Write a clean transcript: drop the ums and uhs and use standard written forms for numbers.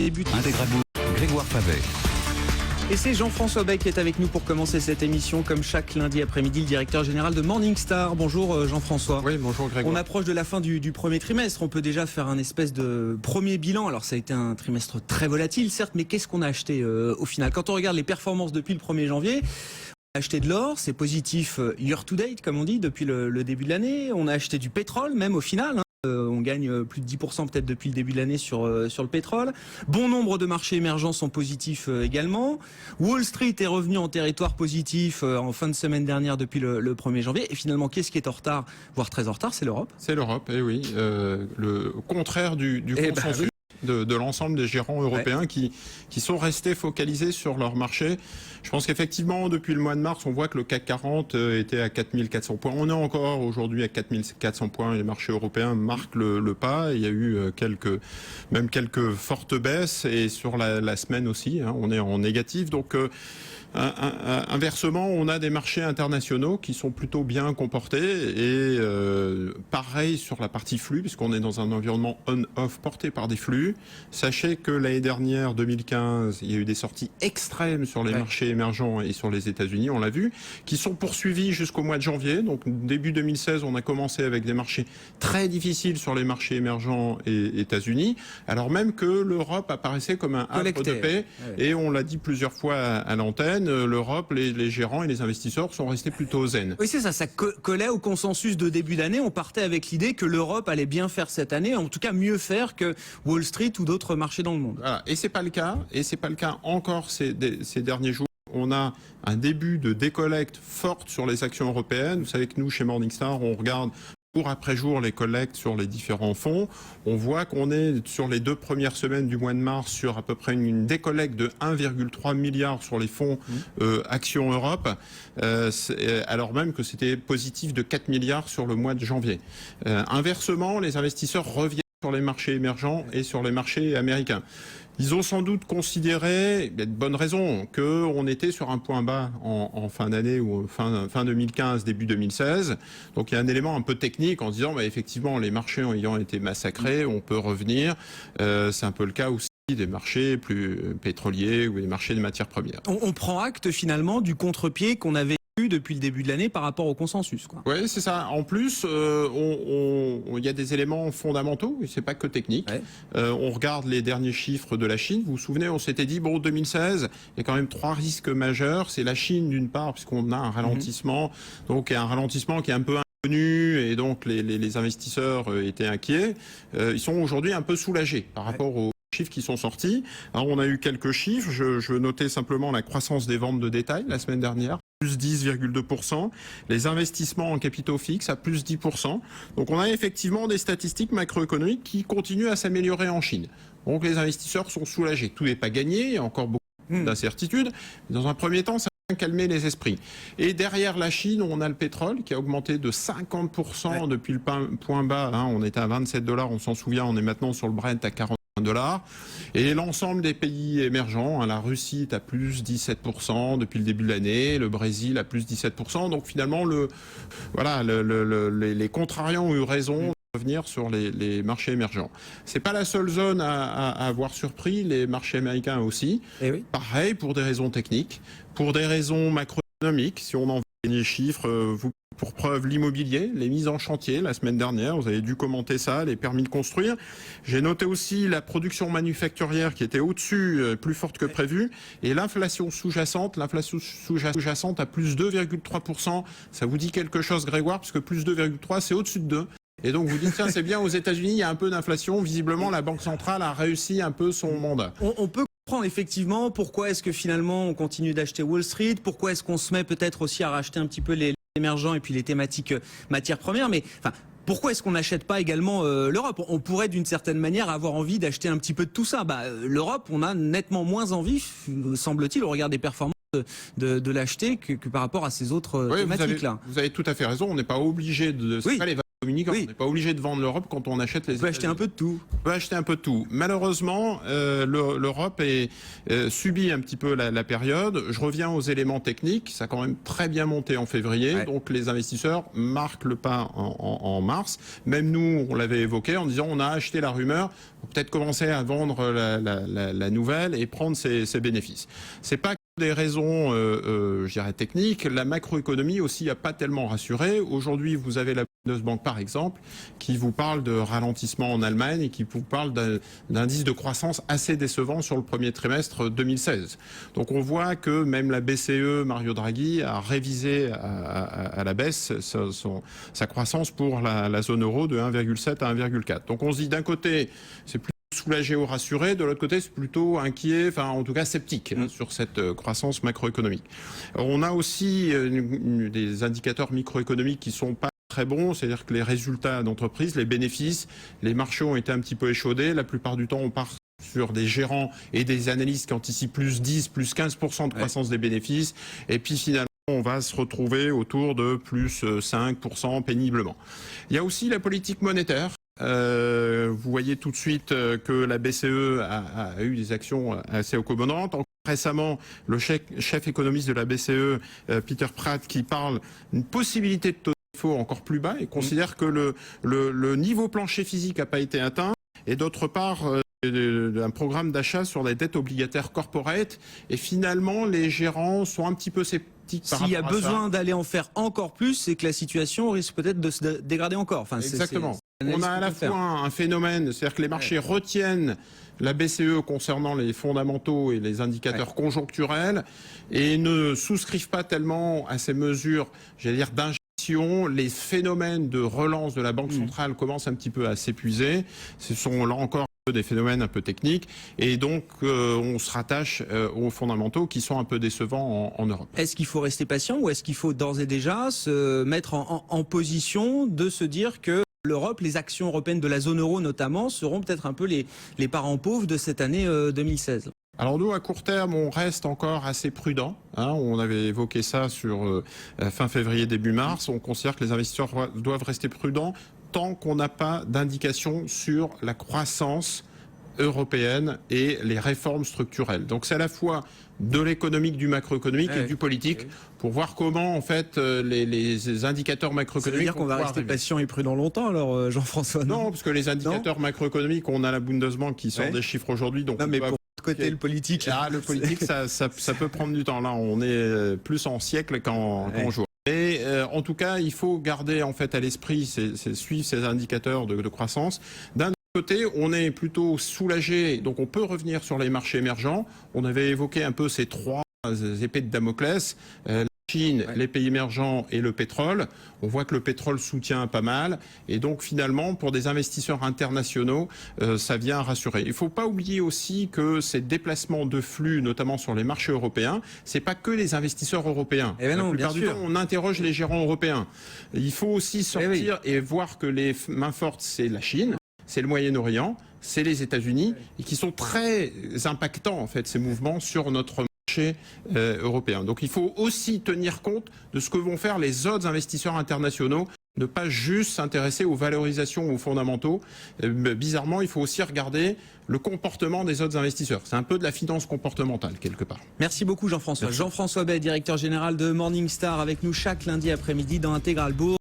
débute. Intégrable, Grégoire Favet. Et c'est Jean-François Bay qui est avec nous pour commencer cette émission. Comme chaque lundi après-midi, le directeur général de Morningstar. Bonjour Jean-François. Oui, bonjour Grégoire. On approche de la fin du premier trimestre. On peut déjà faire un espèce de premier bilan. Alors ça a été un trimestre très volatile, certes, mais qu'est-ce qu'on a acheté au final? Quand on regarde les performances depuis le 1er janvier, on a acheté de l'or, c'est positif year to date, comme on dit, depuis le début de l'année. On a acheté du pétrole, même au final. On gagne plus de 10% peut-être depuis le début de l'année sur le pétrole. Bon nombre de marchés émergents sont positifs également. Wall Street est revenu en territoire positif en fin de semaine dernière depuis le 1er janvier. Et finalement, qu'est-ce qui est en retard, voire très en retard? C'est l'Europe. C'est l'Europe, et oui. Le contraire du consensus. Oui. De l'ensemble des gérants européens qui sont restés focalisés sur leur marché. Je pense qu'effectivement, depuis le mois de mars, on voit que le CAC 40 était à 4400 points. On est encore aujourd'hui à 4400 points. Les marchés européens marquent le pas. Il y a eu quelques fortes baisses, et sur la semaine aussi, on est en négatif. Donc, inversement, on a des marchés internationaux qui sont plutôt bien comportés, et pareil sur la partie flux, puisqu'on est dans un environnement on-off porté par des flux. Sachez que l'année dernière, 2015, il y a eu des sorties extrêmes sur les marchés émergents et sur les États-Unis, on l'a vu, qui sont poursuivis jusqu'au mois de janvier. Donc début 2016, on a commencé avec des marchés très difficiles sur les marchés émergents et États-Unis, alors même que l'Europe apparaissait comme un havre de paix. Et on l'a dit plusieurs fois à l'antenne, l'Europe, les gérants et les investisseurs sont restés plutôt zen. Oui, c'est ça, ça collait au consensus de début d'année. On partait avec l'idée que l'Europe allait bien faire cette année, en tout cas mieux faire que Wall Street ou d'autres marchés dans le monde. Voilà. Et c'est pas le cas. Et c'est pas le cas encore ces derniers jours. On a un début de décollecte forte sur les actions européennes. Vous savez que nous, chez Morningstar, on regarde jour après jour les collectes sur les différents fonds. On voit qu'on est sur les 2 premières semaines du mois de mars sur à peu près une décollecte de 1,3 milliard sur les fonds Action Europe, alors même que c'était positif de 4 milliards sur le mois de janvier. Inversement, les investisseurs reviennent sur les marchés émergents et sur les marchés américains. Ils ont sans doute considéré, de bonnes raisons, qu'on était sur un point bas en fin d'année ou fin 2015, début 2016. Donc il y a un élément un peu technique en disant, effectivement, les marchés ayant été massacrés, on peut revenir. C'est un peu le cas aussi des marchés plus pétroliers ou des marchés de matières premières. On prend acte finalement du contre-pied qu'on avait eu depuis le début de l'année par rapport au consensus, quoi. Oui, c'est ça. En plus, il y a des éléments fondamentaux, et c'est pas que technique. On regarde les derniers chiffres de la Chine. Vous vous souvenez, on s'était dit, 2016, il y a quand même 3 risques majeurs. C'est la Chine, d'une part, puisqu'on a un ralentissement, donc un ralentissement qui est un peu inconnu, et donc les investisseurs étaient inquiets. Ils sont aujourd'hui un peu soulagés par rapport aux chiffres qui sont sortis. Alors, on a eu quelques chiffres. Je veux noter simplement la croissance des ventes de détail la semaine dernière, plus 10,2%. Les investissements en capitaux fixes à plus 10%. Donc on a effectivement des statistiques macroéconomiques qui continuent à s'améliorer en Chine. Donc les investisseurs sont soulagés. Tout n'est pas gagné, il y a encore beaucoup d'incertitudes. Dans un premier temps, ça va calmer les esprits. Et derrière la Chine, on a le pétrole qui a augmenté de 50% depuis le point bas. On était à 27 $, on s'en souvient, on est maintenant sur le Brent à 40 $. Et l'ensemble des pays émergents, la Russie est à plus 17% depuis le début de l'année, le Brésil à plus 17%. Donc finalement, les contrariants ont eu raison de revenir sur les marchés émergents. C'est pas la seule zone à avoir surpris, les marchés américains aussi. Pareil, pour des raisons techniques, pour des raisons macroéconomiques. Si on en voit les chiffres, pour preuve, l'immobilier, les mises en chantier la semaine dernière, vous avez dû commenter ça, les permis de construire. J'ai noté aussi la production manufacturière qui était au-dessus, plus forte que prévu, et l'inflation sous-jacente à plus 2,3%. Ça vous dit quelque chose, Grégoire, parce que plus 2,3, c'est au-dessus de 2. Et donc vous dites, tiens, c'est bien, aux États-Unis, il y a un peu d'inflation. Visiblement, la Banque centrale a réussi un peu son mandat. On peut comprendre effectivement pourquoi est-ce que finalement on continue d'acheter Wall Street, pourquoi est-ce qu'on se met peut-être aussi à racheter un petit peu les émergents et puis les thématiques matières premières, mais pourquoi est-ce qu'on n'achète pas également l'Europe? On pourrait d'une certaine manière avoir envie d'acheter un petit peu de tout ça. L'Europe, on a nettement moins envie, semble-t-il, au regard des performances de l'acheter que par rapport à ces autres thématiques-là. Vous avez tout à fait raison, on n'est pas obligé de... communicants. Oui. On n'est pas obligé de vendre l'Europe quand on achète les On peut acheter un peu de tout. On peut acheter un peu de tout. Malheureusement, l'Europe subit un petit peu la période. Je reviens aux éléments techniques. Ça a quand même très bien monté en février. Ouais. Donc les investisseurs marquent le pas en mars. Même nous, on l'avait évoqué en disant on a acheté la rumeur. On peut peut-être commencer à vendre la nouvelle et prendre ses bénéfices. C'est pas des raisons, je dirais, techniques. La macroéconomie aussi n'a pas tellement rassuré. Aujourd'hui, vous avez la Bundesbank, par exemple, qui vous parle de ralentissement en Allemagne et qui vous parle d'indice de croissance assez décevant sur le premier trimestre 2016. Donc on voit que même la BCE, Mario Draghi, a révisé à la baisse sa croissance pour la zone euro de 1,7 à 1,4. Donc on se dit d'un côté, c'est plus soulagé ou rassuré, de l'autre côté c'est plutôt inquiet, enfin en tout cas sceptique sur cette croissance macroéconomique. On a aussi des indicateurs microéconomiques qui sont pas très bons, c'est-à-dire que les résultats d'entreprise, les bénéfices, les marchés ont été un petit peu échaudés, la plupart du temps on part sur des gérants et des analystes qui anticipent plus 10, plus 15% de croissance des bénéfices, et puis finalement on va se retrouver autour de plus 5% péniblement. Il y a aussi la politique monétaire. Vous voyez tout de suite que la BCE a eu des actions assez accommodantes. Récemment, le chef économiste de la BCE, Peter Pratt, qui parle d'une possibilité de taux de défaut encore plus bas et considère que le niveau plancher physique n'a pas été atteint. Et d'autre part, un programme d'achat sur les dettes obligataires corporate. Et finalement, les gérants sont un petit peu sceptiques. S'il y a besoin d'aller en faire encore plus, c'est que la situation risque peut-être de se dégrader encore. Enfin, exactement. On a à la fois un phénomène, c'est-à-dire que les marchés retiennent la BCE concernant les fondamentaux et les indicateurs conjoncturels et ne souscrivent pas tellement à ces mesures, j'allais dire, d'injection. Les phénomènes de relance de la Banque centrale commencent un petit peu à s'épuiser. Ce sont là encore des phénomènes un peu techniques et donc on se rattache aux fondamentaux qui sont un peu décevants en Europe. Est-ce qu'il faut rester patient ou est-ce qu'il faut d'ores et déjà se mettre en position de se dire que l'Europe, les actions européennes de la zone euro notamment, seront peut-être un peu les parents pauvres de cette année 2016 ? Alors nous, à court terme, on reste encore assez prudent. On avait évoqué ça sur fin février, début mars. On considère que les investisseurs doivent rester prudents tant qu'on n'a pas d'indication sur la croissance européenne et les réformes structurelles. Donc c'est à la fois de l'économique, du macroéconomique et du politique pour voir comment en fait les indicateurs macroéconomiques. Ça veut dire qu'on va rester patient et prudent longtemps alors Jean-François? Non, parce que les indicateurs macroéconomiques, on a la Bundesbank qui sort des chiffres aujourd'hui. Donc non, mais pour côté le politique. Le politique, ça peut prendre du temps. Là, on est plus en siècle qu'en jour. Et en tout cas, il faut garder en fait à l'esprit, suivre ces indicateurs de croissance. D'un côté, on est plutôt soulagé, donc on peut revenir sur les marchés émergents. On avait évoqué un peu ces trois épées de Damoclès. Chine, les pays émergents et le pétrole. On voit que le pétrole soutient pas mal. Et donc, finalement, pour des investisseurs internationaux, ça vient rassurer. Il ne faut pas oublier aussi que ces déplacements de flux, notamment sur les marchés européens, c'est pas que les investisseurs européens. La plupart du temps, on interroge les gérants européens. Il faut aussi sortir et voir que les mains fortes, c'est la Chine, c'est le Moyen-Orient, c'est les États-Unis, et qui sont très impactants, en fait, ces mouvements sur notre marché européen. Donc il faut aussi tenir compte de ce que vont faire les autres investisseurs internationaux, ne pas juste s'intéresser aux valorisations, aux fondamentaux. Bizarrement, il faut aussi regarder le comportement des autres investisseurs. C'est un peu de la finance comportementale, quelque part. Merci beaucoup Jean-François. Jean-François Bay, directeur général de Morningstar, avec nous chaque lundi après-midi dans Intégral Bourse.